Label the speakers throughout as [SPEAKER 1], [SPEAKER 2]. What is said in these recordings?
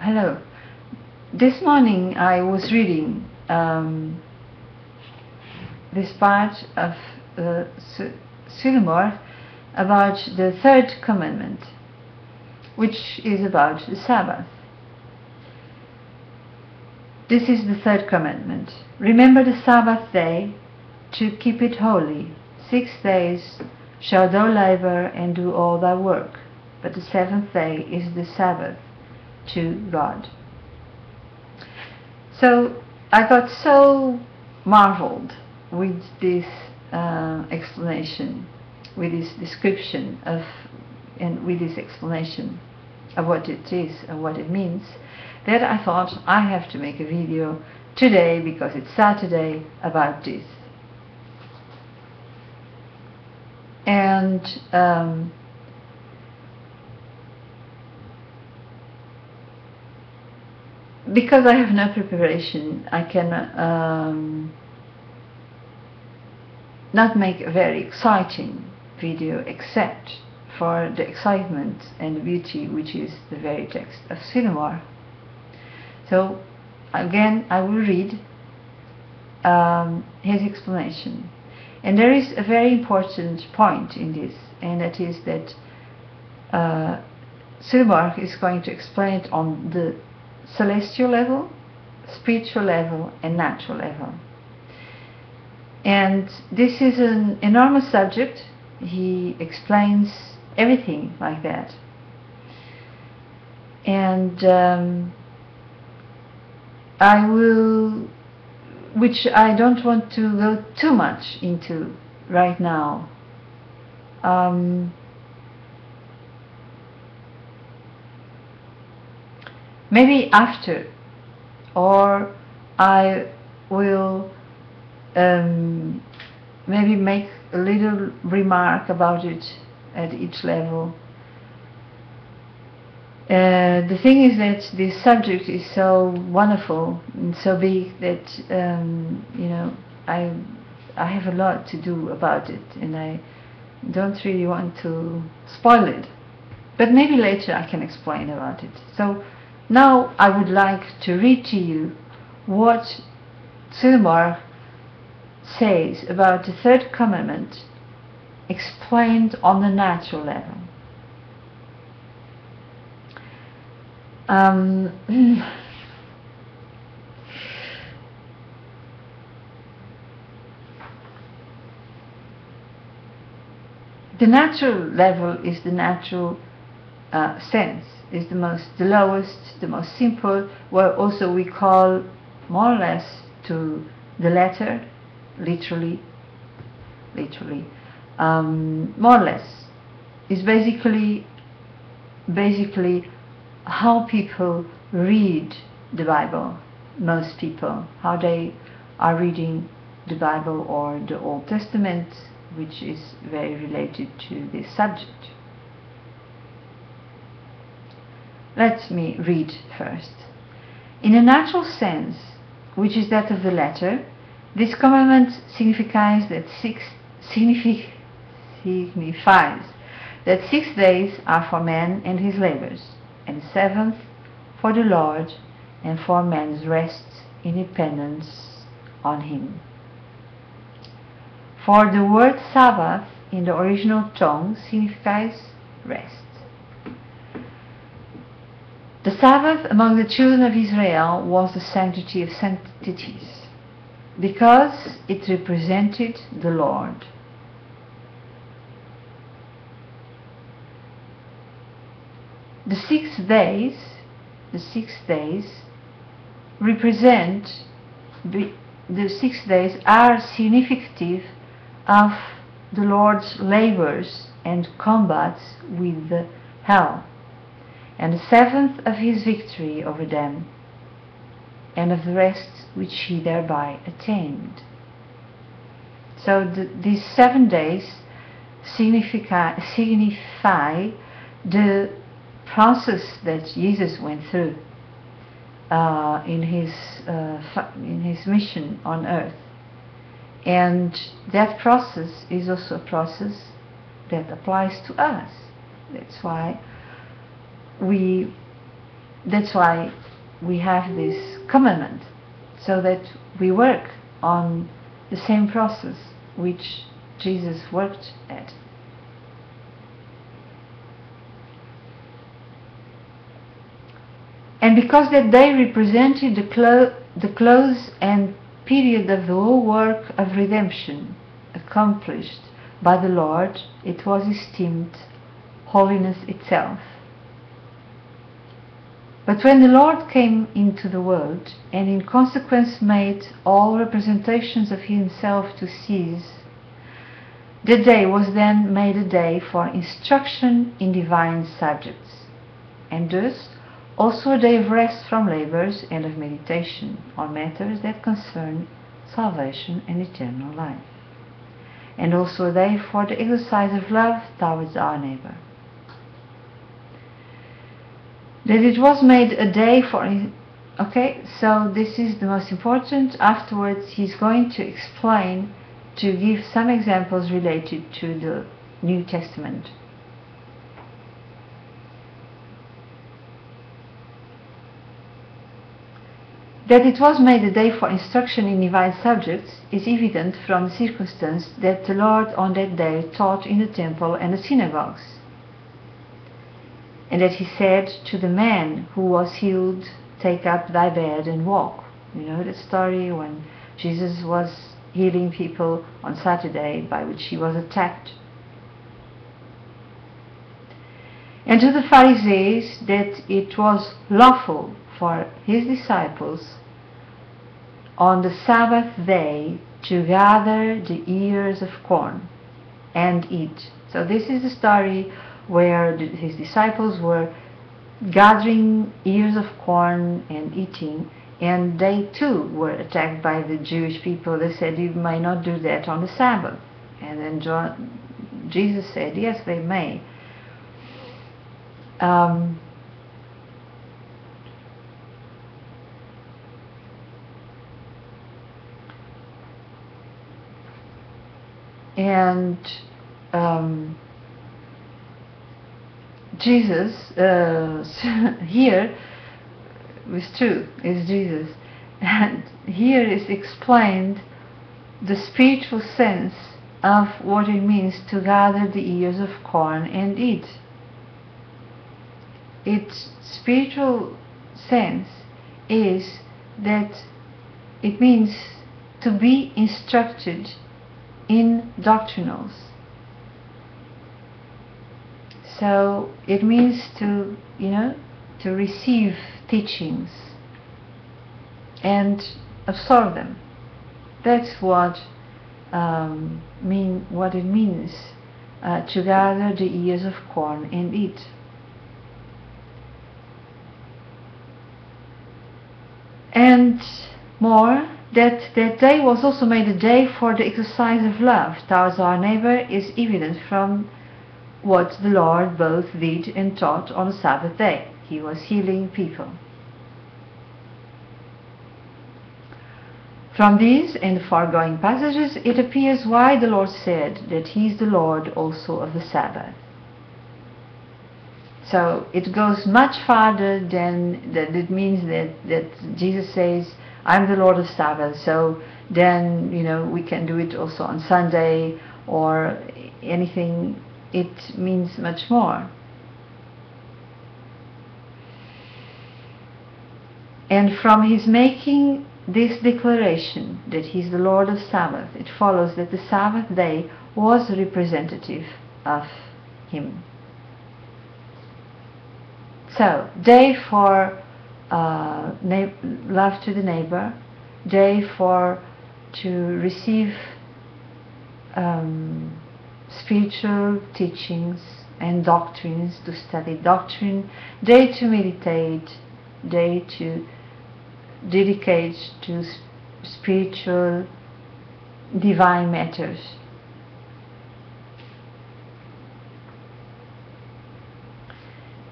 [SPEAKER 1] Hello. This morning I was reading this part of Swedenborg about the third commandment, which is about the Sabbath. This is the third commandment. Remember the Sabbath day to keep it holy. 6 days shalt thou labor and do all thy work, but the seventh day is the Sabbath to God. So I got so marveled with this explanation, with this description of, and with this explanation of what it is and what it means, that I thought I have to make a video today, because it's Saturday, about this. And because I have no preparation, I can not make a very exciting video, except for the excitement and the beauty which is the very text of Swedenborg. So again I will read his explanation. And there is a very important point in this, and that is that Swedenborg is going to explain it on the celestial level, spiritual level, and natural level. And this is an enormous subject. He explains everything like that. And I will, which I don't want to go too much into right now. Maybe after, or I will maybe make a little remark about it at each level. The thing is that this subject is so wonderful and so big that you know, I have a lot to do about it, and I don't really want to spoil it. But maybe later I can explain about it. So now I would like to read to you what Swedenborg says about the third commandment, explained on the natural level. The natural level is the natural sense, is the lowest, the most simple, where also we call more or less to the letter, literally, more or less, is basically how people read the Bible. Most people, how they are reading the Bible or the Old Testament, which is very related to this subject. Let me read first. In a natural sense, which is that of the letter, this commandment signifies that 6 days are for man and his labors, and 7th for the Lord and for man's rest in dependence on him. For the word Sabbath in the original tongue signifies rest. The Sabbath among the children of Israel was the sanctity of sanctities, because it represented the Lord. The 6 days represent, the 6 days are significative of the Lord's labors and combats with hell, and the 7th of his victory over them, and of the rest which he thereby attained. So these 7 days signify the process that Jesus went through in his mission on earth, and that process is also a process that applies to us. That's why we That's why we have this commandment, so that we work on the same process which Jesus worked at. And because that day represented the close and period of the whole work of redemption accomplished by the Lord, it was esteemed holiness itself. But when the Lord came into the world, and in consequence made all representations of himself to cease, the day was then made a day for instruction in divine subjects, and thus also a day of rest from labours and of meditation on matters that concern salvation and eternal life, and also a day for the exercise of love towards our neighbour. That it was made a day for... Okay, so this is the most important. Afterwards he's going to explain, to give some examples related to the New Testament. That it was made a day for instruction in divine subjects is evident from the circumstance that the Lord on that day taught in the temple and the synagogues, and that he said to the man who was healed, "Take up thy bed and walk." You know the story when Jesus was healing people on Saturday, by which he was attacked. And to the Pharisees, that it was lawful for his disciples on the Sabbath day to gather the ears of corn and eat. So this is the story where his disciples were gathering ears of corn and eating, and they too were attacked by the Jewish people. They said, "You may not do that on the Sabbath." And then Jesus said, "Yes, they may." Jesus here is true, is Jesus, and here is explained the spiritual sense of what it means to gather the ears of corn and eat. Its spiritual sense is that it means to be instructed in doctrinals. So it means to, to receive teachings and absorb them. That's what it means to gather the ears of corn and eat. And more, that day was also made a day for the exercise of love towards our neighbour is evident from what the Lord both did and taught on the Sabbath day. He was healing people. From these and the foregoing passages, it appears why the Lord said that He is the Lord also of the Sabbath. So it goes much farther than that. It means that Jesus says, "I'm the Lord of Sabbath," so then we can do it also on Sunday or anything. It means much more. And from his making this declaration that he is the Lord of Sabbath, it follows that the Sabbath day was representative of him. So, day for love to the neighbor, day to receive spiritual teachings and doctrines, to study doctrine, day to meditate, day to dedicate to spiritual divine matters.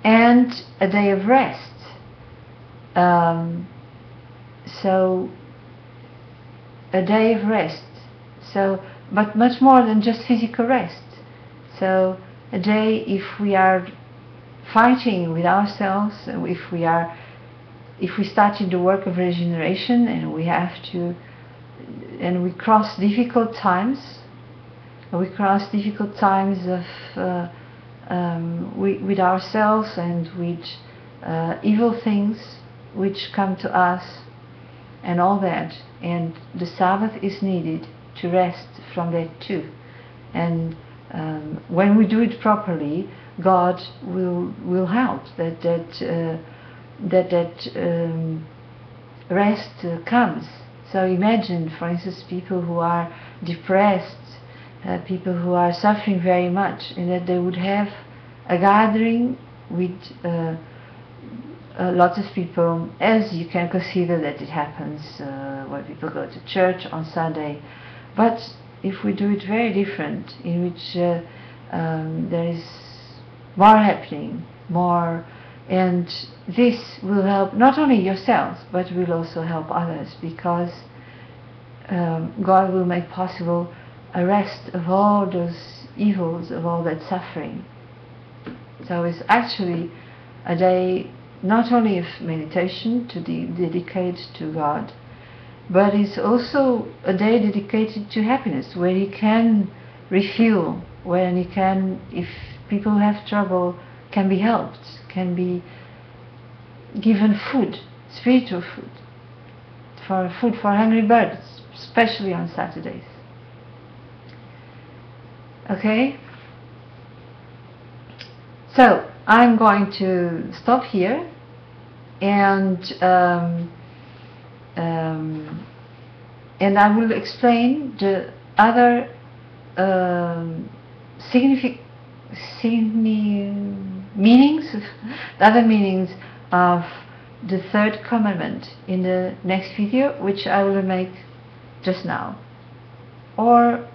[SPEAKER 1] And a day of rest. So a day of rest. So, but much more than just physical rest. So a day, if we are fighting with ourselves, if we started the work of regeneration and we cross difficult times, with ourselves and with evil things which come to us and all that, and the Sabbath is needed to rest from that too. And when we do it properly, God will help that rest comes. So imagine, for instance, people who are depressed, people who are suffering very much, and that they would have a gathering with a lot of people, as you can consider that it happens when people go to church on Sunday. But if we do it very different, in which there is more happening, more, and this will help not only yourselves, but will also help others, because God will make possible a rest of all those evils, of all that suffering. So it's actually a day not only of meditation to dedicate to God, but it's also a day dedicated to happiness, where you can refuel, where you can, if people have trouble, can be helped, can be given food, spiritual food for hungry birds, especially on Saturdays. Okay? So I'm going to stop here, and I will explain the other meanings of the third commandment in the next video, which I will make just now, or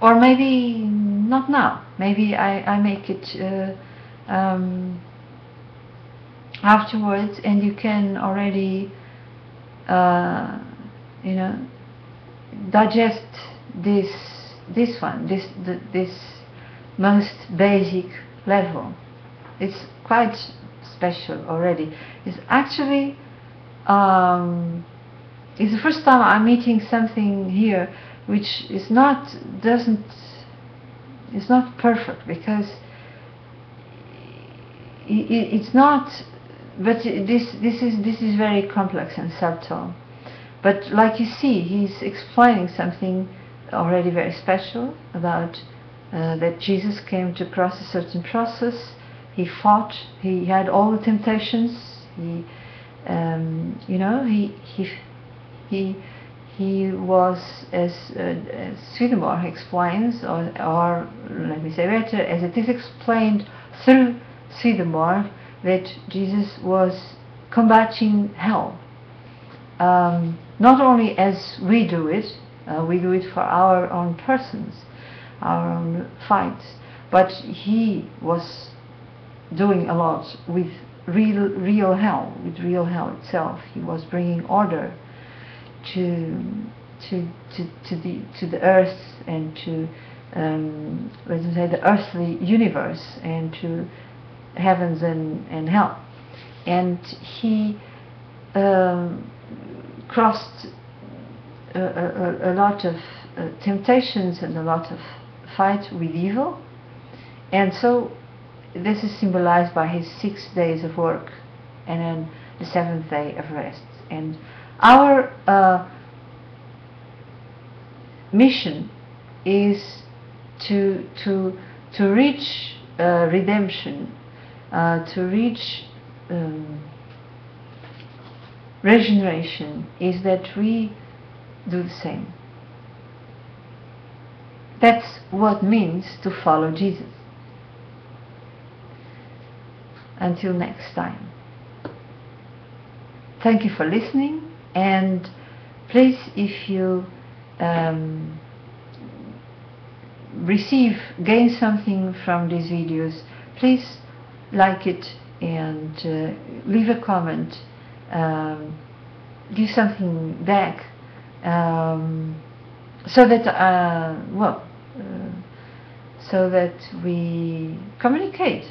[SPEAKER 1] maybe not now. Maybe I make it afterwards, and you can already digest this most basic level. It's quite special already. It's actually it's the first time I'm meeting something here which is not perfect, because it's not, but this is very complex and subtle. But like you see, he's explaining something already very special about that Jesus came to cross a certain process. He fought. He had all the temptations. He was, as Swedenborg explains, or let me say better, as it is explained through Swedenborg, that Jesus was combating hell. Not only as we do it for our own persons, our own fights, but he was doing a lot with real hell, itself. He was bringing order to the earth, and to let us say the earthly universe, and to heavens and hell. And he crossed a lot of temptations and a lot of fight with evil, and so this is symbolized by his 6 days of work and then the 7th day of rest. And our mission is to reach redemption, to reach regeneration, is that we do the same. That's what it means to follow Jesus. Until next time. Thank you for listening, and please, if you gain something from these videos, please like it and leave a comment, give something back, so that so that we communicate